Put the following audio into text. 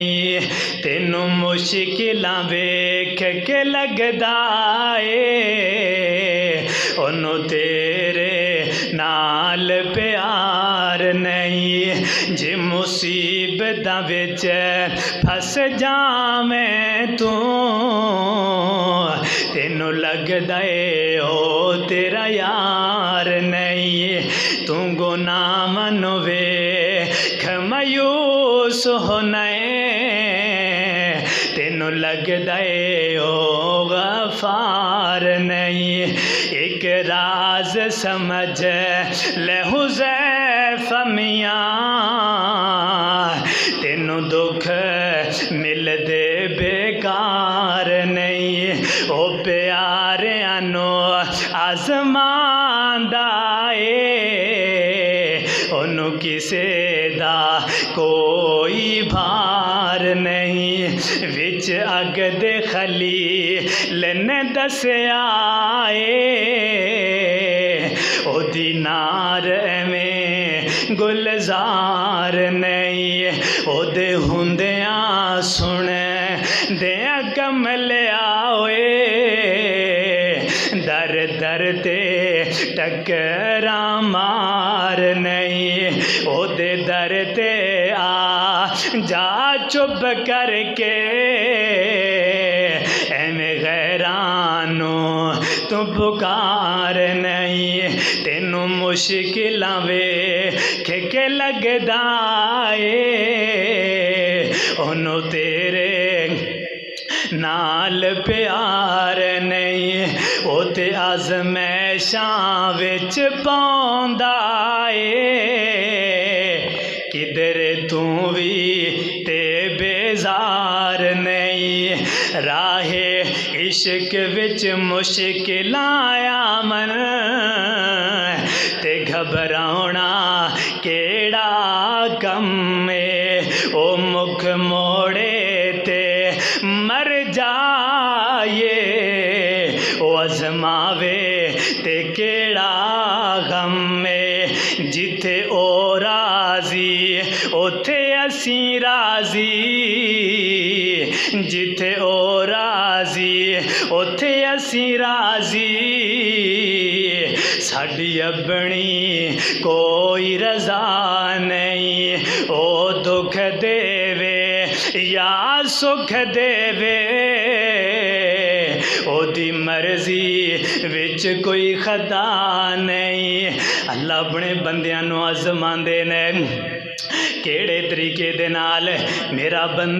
तेनू मुश्किलां वेख के लगदा ए ओनू तेरे नाल प्यार नहीं। जे मुसीबतां विच फस जावें तू तेनू लगदा ए ओ तेरा यार नहीं। तू गुनाह वेख मायूस होना तेनू लगदा ए ओ गफार नहीं। एक राज समझ ले हुज़ैफ़ा मियां तेनू दुख मिलदे बेकार नहीं। ओ प्यारियां नू आज़मांदा ए ओनू किसे दा कोई भार नहीं। विच अग दे खलील ने दस्या ओदी नार एवें गुलजार नहीं। ओदे हुंदियां सुन दिया कमलिया दर दर ते टकरा मार नहीं। ओदे दर ते आ जा चुप करके एवें गैरानू तू पुकार नहीं। तेनू मुश्किलां वेख के लगदा ए ओनू तेरे नाल प्यार नहीं। ओ ते आज़मैशां विच पाउंदा किधरे तू भी ते बेजार नहीं। राहे इश्क विच मुश्किलां आवन ते घबराउणा केड़ा कम ए ओ मुख मोड़े ते मर जाए ओ अजमावे ते केड़ा गम ए। जिथे ओ राजी उथे असी राजी जिथे ओ राजी उथे असी राजी। साडी अपनी कोई रजा नहीं। ओ दुख देवे या सुख देवे ओदी मर्जी विच कोई खता नहीं। अल्लाह अपने बंदियां नू आज़मांदे ने केड़े तरीके दे नाल मेरा बंदा